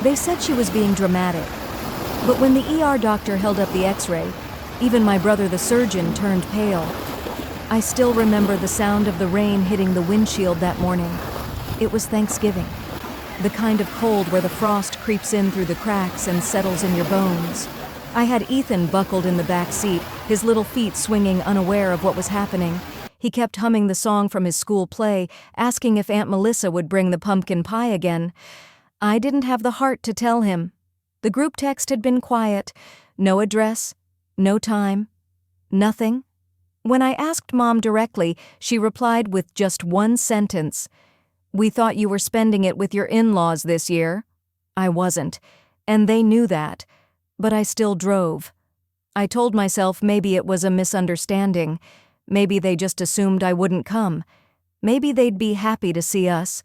They said she was being dramatic. But when the ER doctor held up the x-ray, even my brother the surgeon turned pale. I still remember the sound of the rain hitting the windshield that morning. It was Thanksgiving. The kind of cold where the frost creeps in through the cracks and settles in your bones. I had Ethan buckled in the back seat, his little feet swinging unaware of what was happening. He kept humming the song from his school play, asking if Aunt Melissa would bring the pumpkin pie again. I didn't have the heart to tell him. The group text had been quiet. No address, no time, nothing. When I asked Mom directly, she replied with just one sentence. "We thought you were spending it with your in-laws this year." I wasn't, and they knew that, but I still drove. I told myself maybe it was a misunderstanding. Maybe they just assumed I wouldn't come. Maybe they'd be happy to see us.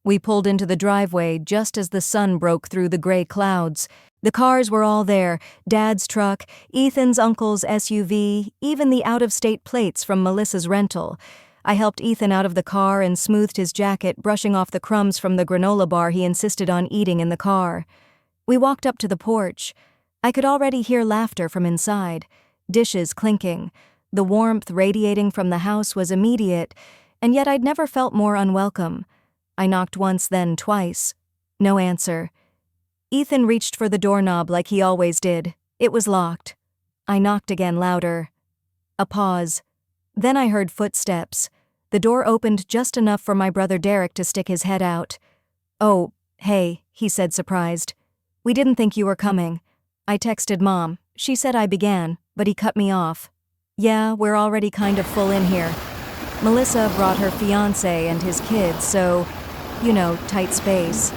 We pulled into the driveway just as the sun broke through the gray clouds. The cars were all there, Dad's truck, Ethan's uncle's SUV, even the out-of-state plates from Melissa's rental. I helped Ethan out of the car and smoothed his jacket, brushing off the crumbs from the granola bar he insisted on eating in the car. We walked up to the porch. I could already hear laughter from inside, dishes clinking. The warmth radiating from the house was immediate, and yet I'd never felt more unwelcome. I knocked once, then twice. No answer. Ethan reached for the doorknob like he always did. It was locked. I knocked again, louder. A pause. Then I heard footsteps. The door opened just enough for my brother Derek to stick his head out. "Oh, hey," he said, surprised. "We didn't think you were coming." I texted Mom. She said I began, but he cut me off. "Yeah, we're already kind of full in here. Melissa brought her fiancé and his kids, so, tight space."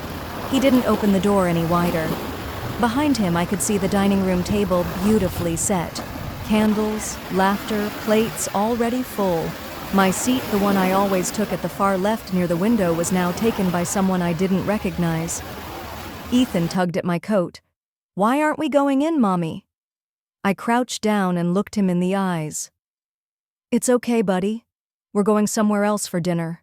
He didn't open the door any wider. Behind him I could see the dining room table beautifully set. Candles, laughter, plates already full. My seat, the one I always took at the far left near the window, was now taken by someone I didn't recognize. Ethan tugged at my coat. "Why aren't we going in, Mommy?" I crouched down and looked him in the eyes. "It's okay, buddy. We're going somewhere else for dinner."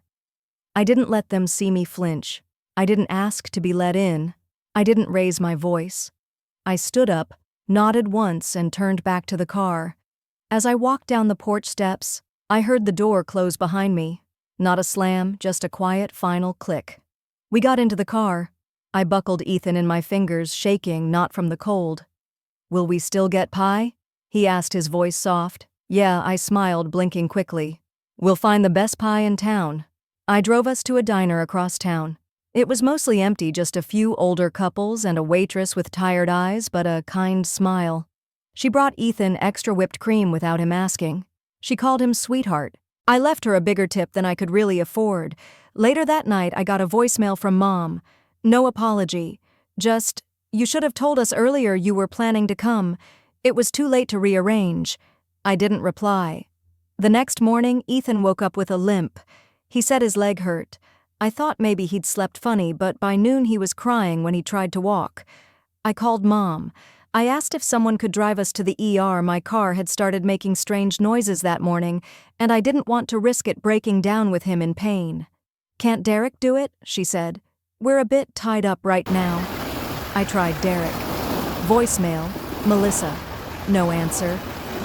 I didn't let them see me flinch. I didn't ask to be let in. I didn't raise my voice. I stood up, nodded once, and turned back to the car. As I walked down the porch steps, I heard the door close behind me. Not a slam, just a quiet final click. We got into the car. I buckled Ethan in my fingers, shaking, not from the cold. "Will we still get pie?" he asked, his voice soft. "Yeah," I smiled, blinking quickly. "We'll find the best pie in town." I drove us to a diner across town. It was mostly empty, just a few older couples and a waitress with tired eyes but a kind smile. She brought Ethan extra whipped cream without him asking. She called him sweetheart. I left her a bigger tip than I could really afford. Later that night, I got a voicemail from Mom. No apology. Just, "You should have told us earlier you were planning to come. It was too late to rearrange." I didn't reply. The next morning, Ethan woke up with a limp. He said his leg hurt. I thought maybe he'd slept funny, but by noon he was crying when he tried to walk. I called Mom. I asked if someone could drive us to the ER. My car had started making strange noises that morning, and I didn't want to risk it breaking down with him in pain. "Can't Derek do it?" she said. "We're a bit tied up right now." I tried Derek. Voicemail, Melissa. No answer.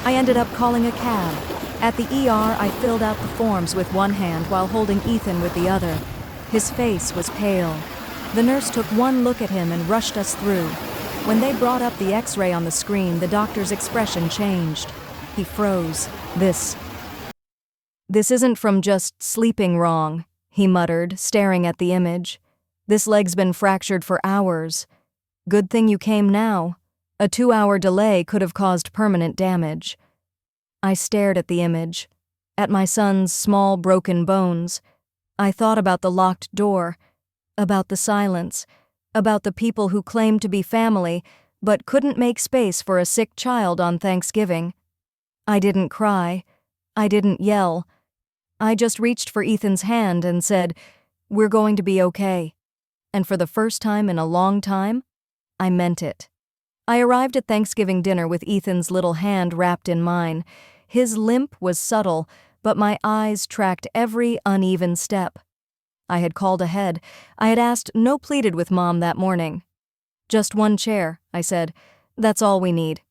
I ended up calling a cab. At the ER, I filled out the forms with one hand while holding Ethan with the other. His face was pale. The nurse took one look at him and rushed us through. When they brought up the x-ray on the screen, the doctor's expression changed. He froze. This isn't from just sleeping wrong," he muttered, staring at the image. "This leg's been fractured for hours. Good thing you came now. A 2-hour delay could have caused permanent damage." I stared at the image, at my son's small broken bones. I thought about the locked door, about the silence, about the people who claimed to be family but couldn't make space for a sick child on Thanksgiving. I didn't cry. I didn't yell. I just reached for Ethan's hand and said, "We're going to be okay." And for the first time in a long time, I meant it. I arrived at Thanksgiving dinner with Ethan's little hand wrapped in mine. His limp was subtle, but my eyes tracked every uneven step. I had called ahead. I had asked, no pleaded with Mom that morning. Just one chair, I said. That's all we need.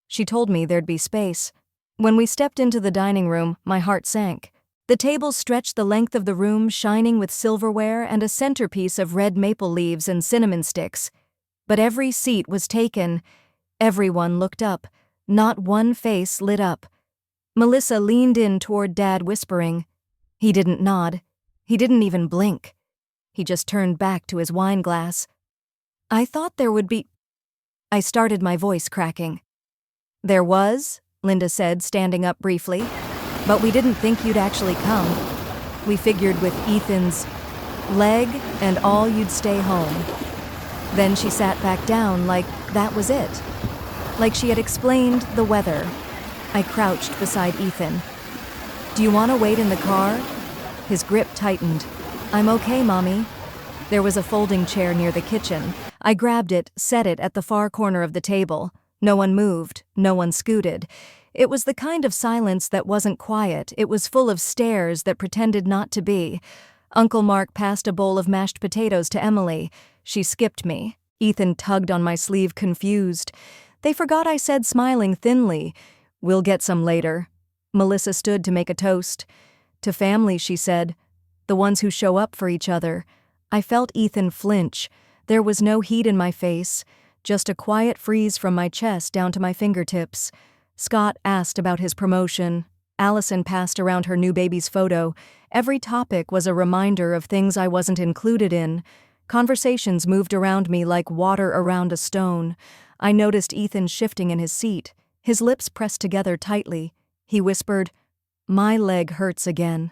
She told me there'd be space. When we stepped into the dining room, my heart sank. The table stretched the length of the room, shining with silverware and a centerpiece of red maple leaves and cinnamon sticks. But every seat was taken. Everyone looked up. Not one face lit up. Melissa leaned in toward Dad, whispering. He didn't nod. He didn't even blink. He just turned back to his wine glass. I thought there would be... I started, my voice cracking. There was, Linda said, standing up briefly. But we didn't think you'd actually come. We figured with Ethan's leg and all you'd stay home. Then she sat back down like that was it. Like she had explained the weather. I crouched beside Ethan. Do you want to wait in the car? His grip tightened. I'm okay, Mommy. There was a folding chair near the kitchen. I grabbed it, set it at the far corner of the table. No one moved, no one scooted. It was the kind of silence that wasn't quiet. It was full of stares that pretended not to be. Uncle Mark passed a bowl of mashed potatoes to Emily. She skipped me. Ethan tugged on my sleeve, confused. They forgot I said, smiling thinly, "We'll get some later." Melissa stood to make a toast. To family, she said. The ones who show up for each other. I felt Ethan flinch. There was no heat in my face, just a quiet freeze from my chest down to my fingertips. Scott asked about his promotion. Allison passed around her new baby's photo. Every topic was a reminder of things I wasn't included in. Conversations moved around me like water around a stone. I noticed Ethan shifting in his seat, his lips pressed together tightly. He whispered, "My leg hurts again."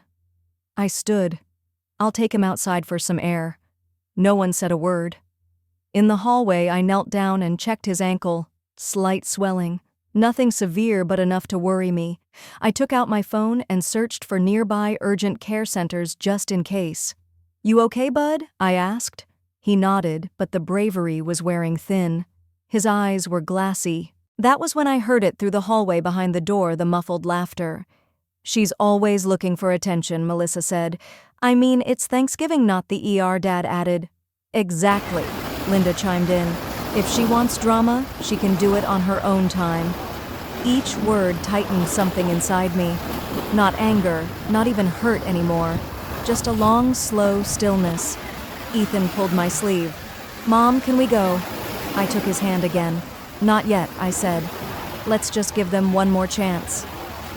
I stood. "I'll take him outside for some air." No one said a word. In the hallway, I knelt down and checked his ankle. Slight swelling. Nothing severe, but enough to worry me. I took out my phone and searched for nearby urgent care centers just in case. "You okay, bud?" I asked. He nodded, but the bravery was wearing thin. His eyes were glassy. That was when I heard it through the hallway behind the door, the muffled laughter. "She's always looking for attention," Melissa said. "I mean, it's Thanksgiving, not the ER," Dad added. "Exactly," Linda chimed in. "If she wants drama, she can do it on her own time." Each word tightened something inside me. Not anger, not even hurt anymore. Just a long, slow stillness. Ethan pulled my sleeve. "Mom, can we go?" I took his hand again. "Not yet," I said. "Let's just give them one more chance."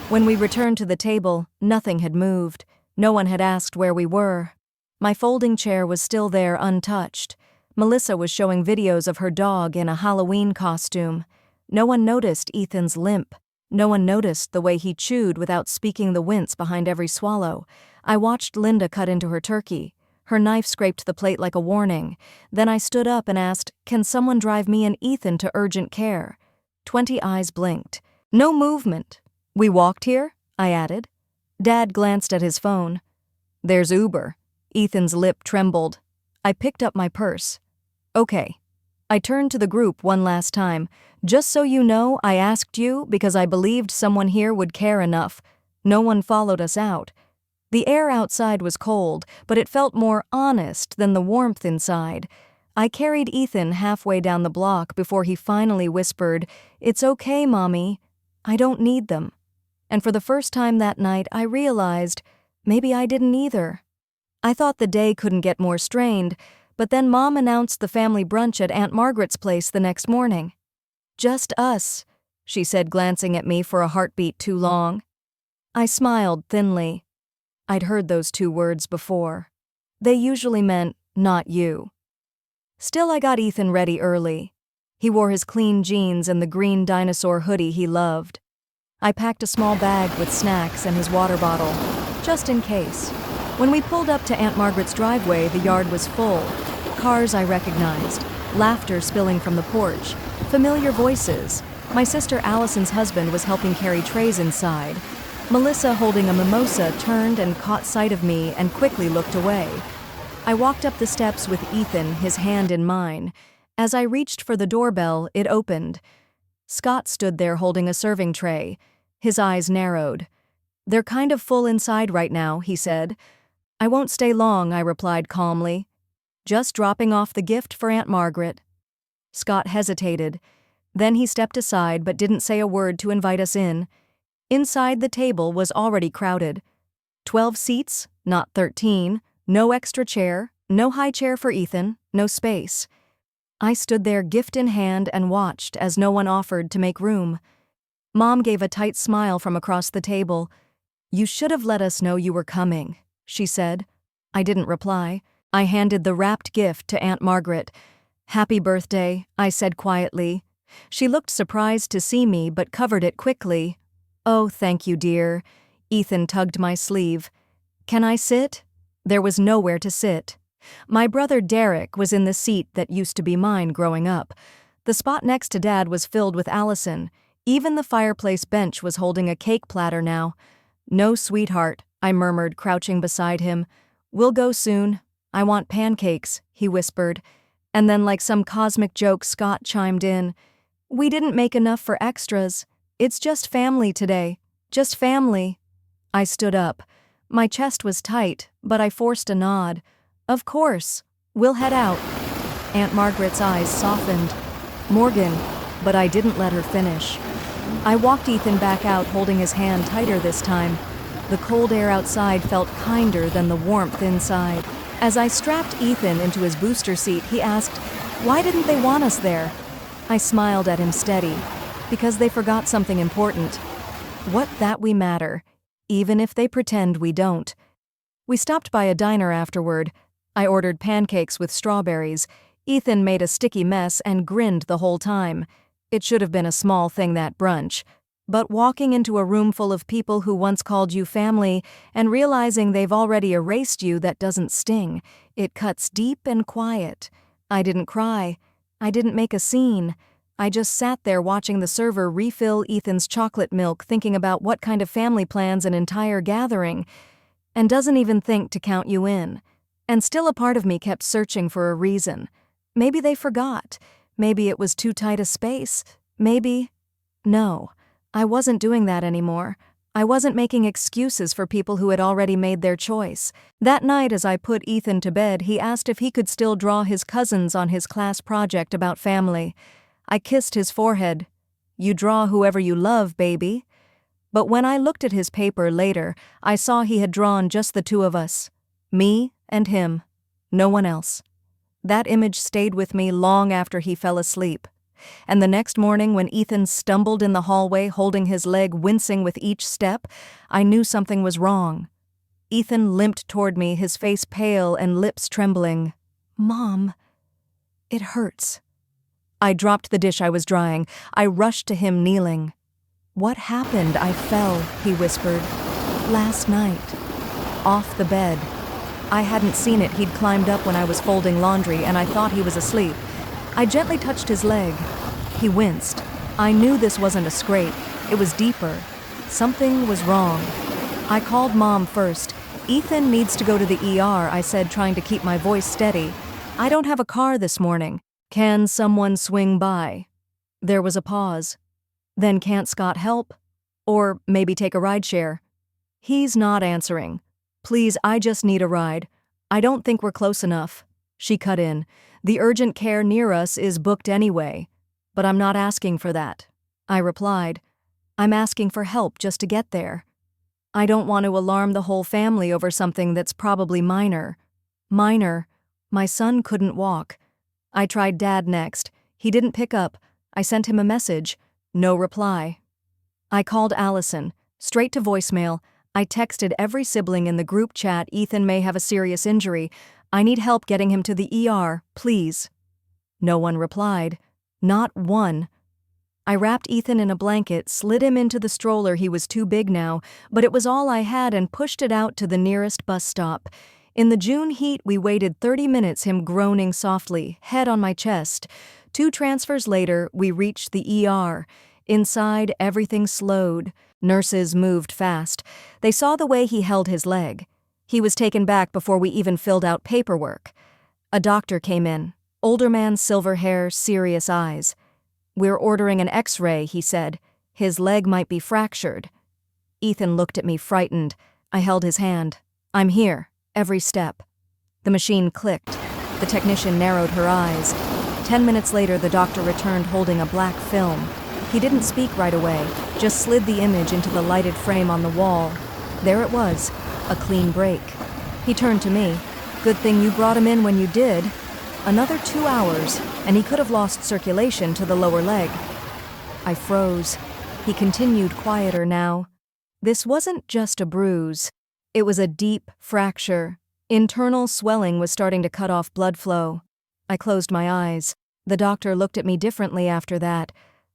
When we returned to the table, nothing had moved. No one had asked where we were. My folding chair was still there, untouched. Melissa was showing videos of her dog in a Halloween costume. No one noticed Ethan's limp. No one noticed the way he chewed without speaking the wince behind every swallow. I watched Linda cut into her turkey. Her knife scraped the plate like a warning. Then I stood up and asked, "Can someone drive me and Ethan to urgent care?" 20 eyes blinked. No movement. "We walked here?" I added. Dad glanced at his phone. "There's Uber." Ethan's lip trembled. I picked up my purse. "Okay." I turned to the group one last time. "Just so you know, I asked you because I believed someone here would care enough. No one followed us out." The air outside was cold, but it felt more honest than the warmth inside. I carried Ethan halfway down the block before he finally whispered, "It's okay, Mommy. I don't need them." And for the first time that night, I realized maybe I didn't either. I thought the day couldn't get more strained, but then Mom announced the family brunch at Aunt Margaret's place the next morning. "Just us," she said, glancing at me for a heartbeat too long. I smiled thinly. I'd heard those two words before. They usually meant, "not you." Still, I got Ethan ready early. He wore his clean jeans and the green dinosaur hoodie he loved. I packed a small bag with snacks and his water bottle, just in case. When we pulled up to Aunt Margaret's driveway, the yard was full. Cars I recognized, laughter spilling from the porch, familiar voices. My sister Allison's husband was helping carry trays inside. Melissa, holding a mimosa, turned and caught sight of me and quickly looked away. I walked up the steps with Ethan, his hand in mine. As I reached for the doorbell, it opened. Scott stood there holding a serving tray. His eyes narrowed. "They're kind of full inside right now," he said. "I won't stay long," I replied calmly. "Just dropping off the gift for Aunt Margaret." Scott hesitated. Then he stepped aside but didn't say a word to invite us in. Inside, the table was already crowded. 12 seats, not 13, no extra chair, no high chair for Ethan, no space. I stood there, gift in hand, and watched as no one offered to make room. Mom gave a tight smile from across the table. "You should have let us know you were coming," she said. I didn't reply. I handed the wrapped gift to Aunt Margaret. "Happy birthday," I said quietly. She looked surprised to see me but covered it quickly. "Oh, thank you, dear." Ethan tugged my sleeve. "Can I sit?" There was nowhere to sit. My brother Derek was in the seat that used to be mine growing up. The spot next to Dad was filled with Allison. Even the fireplace bench was holding a cake platter now. "No, sweetheart," I murmured, crouching beside him. "We'll go soon. I want pancakes," he whispered. And then, like some cosmic joke, Scott chimed in. "We didn't make enough for extras. It's just family today. Just family." I stood up. My chest was tight, but I forced a nod. "Of course. We'll head out." Aunt Margaret's eyes softened. "Morgan," but I didn't let her finish. I walked Ethan back out, holding his hand tighter this time. The cold air outside felt kinder than the warmth inside. As I strapped Ethan into his booster seat, he asked, "Why didn't they want us there?" I smiled at him steady. "Because they forgot something important. What, that we matter, even if they pretend we don't." We stopped by a diner afterward. I ordered pancakes with strawberries. Ethan made a sticky mess and grinned the whole time. It should have been a small thing, that brunch. But walking into a room full of people who once called you family and realizing they've already erased you, that doesn't sting. It cuts deep and quiet. I didn't cry. I didn't make a scene. I just sat there watching the server refill Ethan's chocolate milk, thinking about what kind of family plans an entire gathering, and doesn't even think to count you in. And still a part of me kept searching for a reason. Maybe they forgot. Maybe it was too tight a space. Maybe... No, I wasn't doing that anymore. I wasn't making excuses for people who had already made their choice. That night, as I put Ethan to bed, he asked if he could still draw his cousins on his class project about family. I kissed his forehead. "You draw whoever you love, baby." But when I looked at his paper later, I saw he had drawn just the two of us. Me and him. No one else. That image stayed with me long after he fell asleep. And the next morning, when Ethan stumbled in the hallway holding his leg, wincing with each step, I knew something was wrong. Ethan limped toward me, his face pale and lips trembling. "Mom, it hurts." I dropped the dish I was drying. I rushed to him, kneeling. "What happened? I fell," he whispered. "Last night. Off the bed." I hadn't seen it. He'd climbed up when I was folding laundry, and I thought he was asleep. I gently touched his leg. He winced. I knew this wasn't a scrape. It was deeper. Something was wrong. I called Mom first. "Ethan needs to go to the ER," I said, trying to keep my voice steady. "I don't have a car this morning. Can someone swing by?" There was a pause. "Then can't Scott help? Or maybe take a rideshare?" "He's not answering. Please, I just need a ride. I don't think we're close enough." She cut in. "The urgent care near us is booked anyway. But I'm not asking for that." I replied. "I'm asking for help just to get there. I don't want to alarm the whole family over something that's probably minor." Minor? My son couldn't walk. I tried Dad next. He didn't pick up. I sent him a message. No reply. I called Allison. Straight to voicemail. I texted every sibling in the group chat. "Ethan may have a serious injury. I need help getting him to the ER, please." No one replied. Not one. I wrapped Ethan in a blanket, slid him into the stroller. He was too big now, but it was all I had, and pushed it out to the nearest bus stop. In the June heat, we waited 30 minutes, him groaning softly, head on my chest. 2 transfers later, we reached the ER. Inside, everything slowed. Nurses moved fast. They saw the way he held his leg. He was taken back before we even filled out paperwork. A doctor came in. Older man, silver hair, serious eyes. "We're ordering an X-ray," he said. "His leg might be fractured." Ethan looked at me, frightened. I held his hand. "I'm here, every step." The machine clicked. The technician narrowed her eyes. 10 minutes later, the doctor returned holding a black film. He didn't speak right away, just slid the image into the lighted frame on the wall. There it was, a clean break. He turned to me. "Good thing you brought him in when you did." Another 2 hours, and he could have lost circulation to the lower leg. I froze. He continued, quieter now. "This wasn't just a bruise. It was a deep fracture. Internal swelling was starting to cut off blood flow." I closed my eyes. The doctor looked at me differently after that,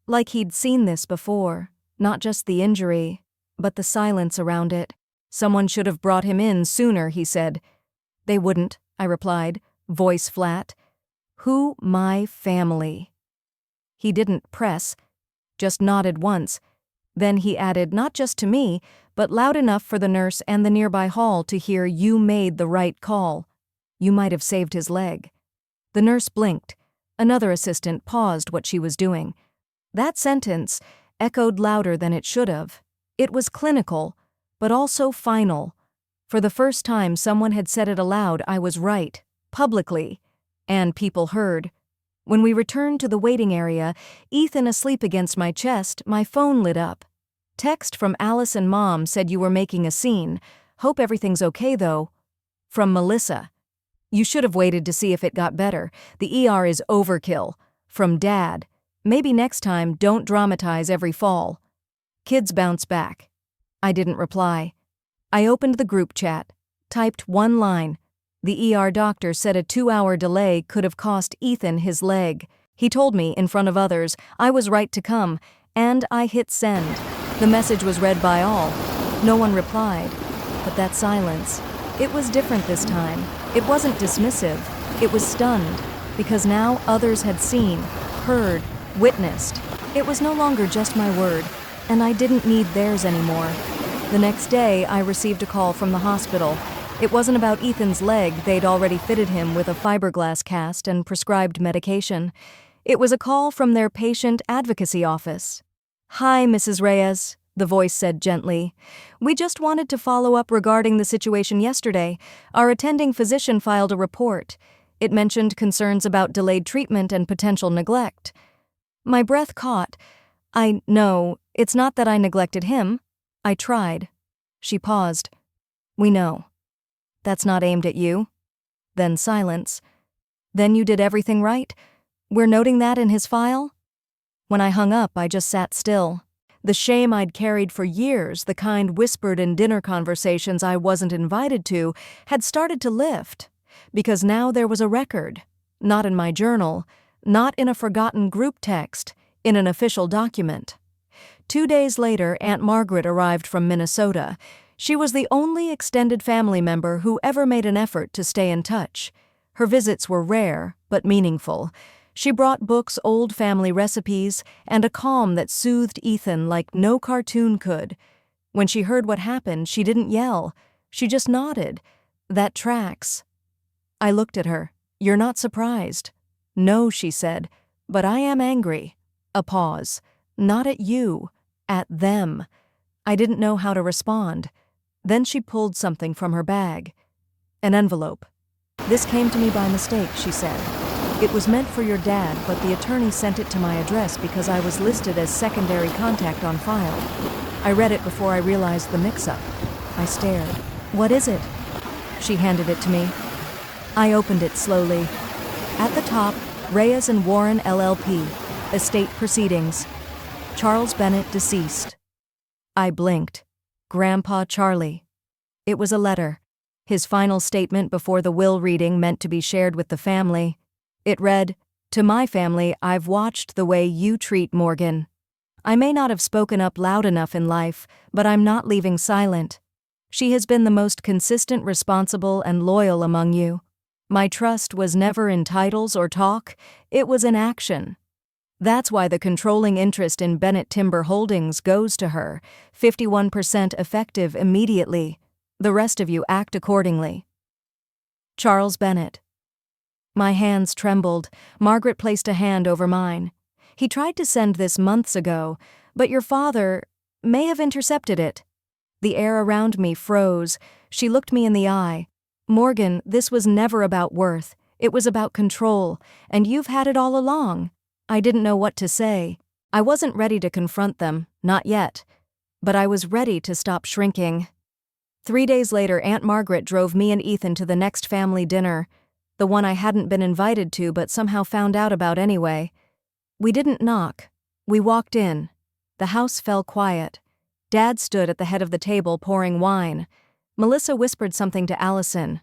like he'd seen this before. Not just the injury, but the silence around it. "Someone should have brought him in sooner," he said. "They wouldn't," I replied, voice flat. "Who? My family." He didn't press, just nodded once. Then he added, not just to me, but loud enough for the nurse and the nearby hall to hear, "You made the right call. You might have saved his leg." The nurse blinked. Another assistant paused what she was doing. That sentence echoed louder than it should have. It was clinical, but also final. For the first time someone had said it aloud. I was right, publicly, and people heard. When we returned to the waiting area, Ethan asleep against my chest, my phone lit up. "Text from Alice and Mom said you were making a scene. Hope everything's okay though." From Melissa. "You should have waited to see if it got better. The ER is overkill." From Dad. "Maybe next time don't dramatize every fall." Kids bounce back. I didn't reply. I opened the group chat, typed one line. The ER doctor said a 2-hour delay could have cost Ethan his leg. He told me, in front of others, I was right to come, and I hit send. The message was read by all. No one replied. But that silence, it was different this time. It wasn't dismissive. It was stunned, because now others had seen, heard, witnessed. It was no longer just my word, and I didn't need theirs anymore. The next day, I received a call from the hospital. It wasn't about Ethan's leg. They'd already fitted him with a fiberglass cast and prescribed medication. It was a call from their patient advocacy office. "Hi, Mrs. Reyes," the voice said gently. "We just wanted to follow up regarding the situation yesterday. Our attending physician filed a report. It mentioned concerns about delayed treatment and potential neglect." My breath caught. "I know, it's not that I neglected him. I tried." She paused. "We know. That's not aimed at you." Then silence. "Then you did everything right? We're noting that in his file?" When I hung up, I just sat still. The shame I'd carried for years, the kind whispered in dinner conversations I wasn't invited to, had started to lift. Because now there was a record. Not in my journal, not in a forgotten group text, in an official document. 2 days later, Aunt Margaret arrived from Minnesota. She was the only extended family member who ever made an effort to stay in touch. Her visits were rare, but meaningful. She brought books, old family recipes, and a calm that soothed Ethan like no cartoon could. When she heard what happened, she didn't yell. She just nodded. "That tracks." I looked at her. "You're not surprised?" "No," she said, "but I am angry." A pause. "Not at you, at them." I didn't know how to respond. Then she pulled something from her bag. An envelope. "This came to me by mistake," she said. "It was meant for your dad, but the attorney sent it to my address because I was listed as secondary contact on file." I read it before I realized the mix-up. I stared. "What is it?" She handed it to me. I opened it slowly. At the top, Reyes and Warren LLP, estate proceedings. Charles Bennett deceased. I blinked. Grandpa Charlie. It was a letter. His final statement before the will reading meant to be shared with the family. It read, "To my family, I've watched the way you treat Morgan. I may not have spoken up loud enough in life, but I'm not leaving silent. She has been the most consistent, responsible, and loyal among you. My trust was never in titles or talk, it was in action. That's why the controlling interest in Bennett Timber Holdings goes to her, 51% effective immediately. The rest of you act accordingly. Charles Bennett." My hands trembled. Margaret placed a hand over mine. "He tried to send this months ago, but your father may have intercepted it." The air around me froze. She looked me in the eye. "Morgan, this was never about worth. It was about control, and you've had it all along. I didn't know what to say. I wasn't ready to confront them, not yet. But I was ready to stop shrinking. 3 days later, Aunt Margaret drove me and Ethan to the next family dinner, the one I hadn't been invited to but somehow found out about anyway. We didn't knock. We walked in. The house fell quiet. Dad stood at the head of the table pouring wine. Melissa whispered something to Allison.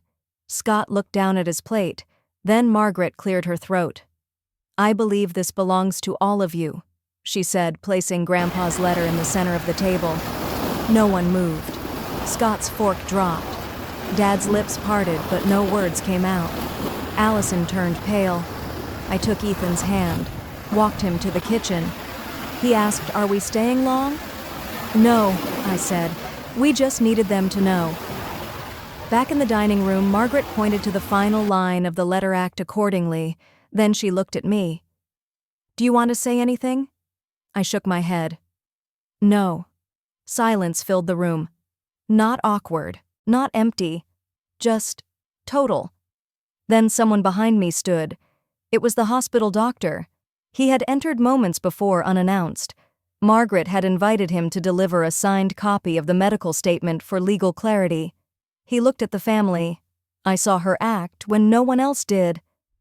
Scott looked down at his plate. Then Margaret cleared her throat. "I believe this belongs to all of you," she said, placing Grandpa's letter in the center of the table. No one moved. Scott's fork dropped. Dad's lips parted, but no words came out. Allison turned pale. I took Ethan's hand, walked him to the kitchen. He asked, "Are we staying long?" "No," I said. "We just needed them to know." Back in the dining room, Margaret pointed to the final line of the letter act accordingly. Then she looked at me. "Do you want to say anything?" I shook my head. "No." Silence filled the room. Not awkward, not empty, just total. Then someone behind me stood. It was the hospital doctor. He had entered moments before unannounced. Margaret had invited him to deliver a signed copy of the medical statement for legal clarity. He looked at the family. I saw her act when no one else did.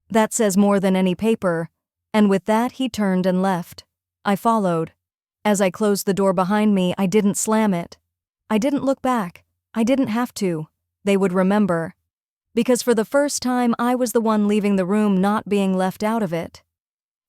That says more than any paper. And with that, he turned and left. I followed. As I closed the door behind me, I didn't slam it. I didn't look back. I didn't have to. They would remember. Because for the first time, I was the one leaving the room, not being left out of it.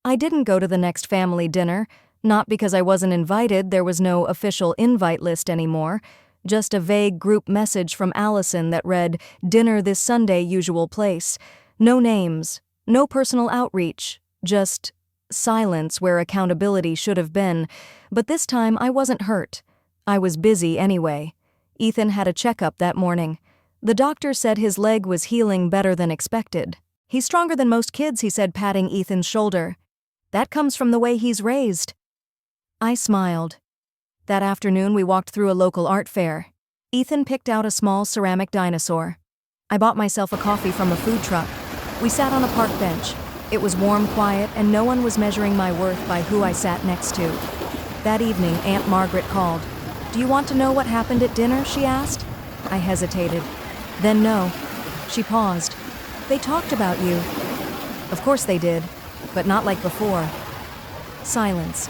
I didn't go to the next family dinner, not because I wasn't invited. There was no official invite list anymore, just a vague group message from Allison that read, "Dinner this Sunday, usual place." No names, no personal outreach, just silence where accountability should have been. But this time I wasn't hurt. I was busy anyway. Ethan had a checkup that morning. The doctor said his leg was healing better than expected. "He's stronger than most kids," he said, patting Ethan's shoulder. "That comes from the way he's raised." I smiled. That afternoon we walked through a local art fair. Ethan picked out a small ceramic dinosaur. I bought myself a coffee from a food truck. We sat on a park bench. It was warm, quiet, and no one was measuring my worth by who I sat next to. That evening, Aunt Margaret called. "Do you want to know what happened at dinner?" she asked. I hesitated. Then no. She paused. "They talked about you." "Of course they did, but not like before." Silence.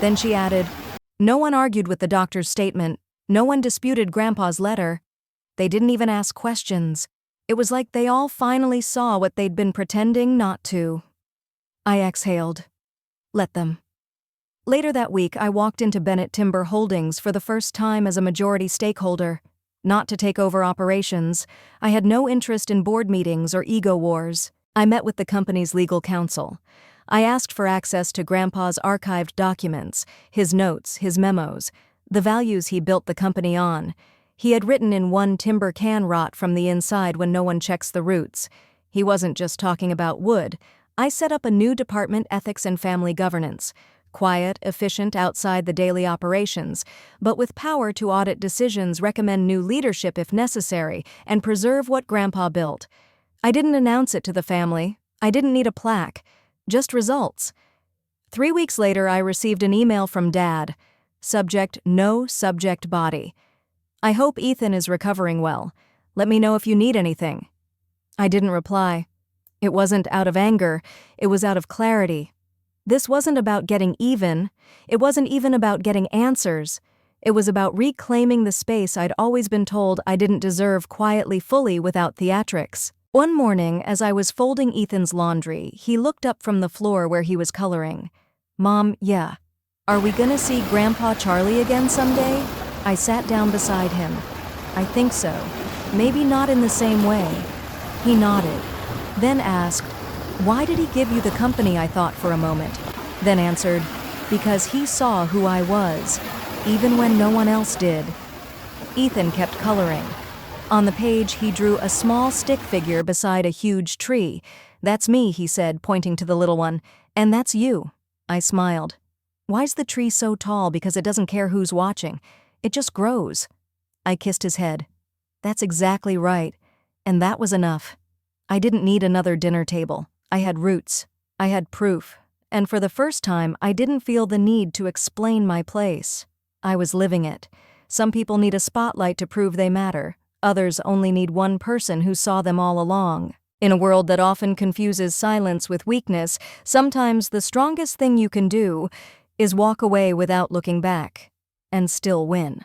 Then she added, "No one argued with the doctor's statement. No one disputed Grandpa's letter. They didn't even ask questions. It was like they all finally saw what they'd been pretending not to." I exhaled. Let them. Later that week, I walked into Bennett Timber Holdings for the first time as a majority stakeholder. Not to take over operations. I had no interest in board meetings or ego wars. I met with the company's legal counsel. I asked for access to Grandpa's archived documents, his notes, his memos, the values he built the company on. He had written in one, "Timber can rot from the inside when no one checks the roots." He wasn't just talking about wood. I set up a new department, ethics and family governance. Quiet, efficient outside the daily operations, but with power to audit decisions, recommend new leadership if necessary, and preserve what Grandpa built. I didn't announce it to the family. I didn't need a plaque. Just results. 3 weeks later, I received an email from Dad. Subject, "No subject body." "I hope Ethan is recovering well. Let me know if you need anything." I didn't reply. It wasn't out of anger. It was out of clarity. This wasn't about getting even. It wasn't even about getting answers. It was about reclaiming the space I'd always been told I didn't deserve, quietly, fully, without theatrics. One morning, as I was folding Ethan's laundry, he looked up from the floor where he was coloring. "Mom, yeah. Are we gonna see Grandpa Charlie again someday?" I sat down beside him. "I think so. Maybe not in the same way." He nodded. Then asked, "Why did he give you the company?" I thought for a moment. Then answered, "Because he saw who I was, even when no one else did." Ethan kept coloring. On the page, he drew a small stick figure beside a huge tree. "That's me," he said, pointing to the little one. "And that's you." I smiled. "Why's the tree so tall?" "Because it doesn't care who's watching. It just grows." I kissed his head. "That's exactly right." And that was enough. I didn't need another dinner table. I had roots. I had proof. And for the first time, I didn't feel the need to explain my place. I was living it. Some people need a spotlight to prove they matter. Others only need one person who saw them all along. In a world that often confuses silence with weakness, sometimes the strongest thing you can do is walk away without looking back and still win.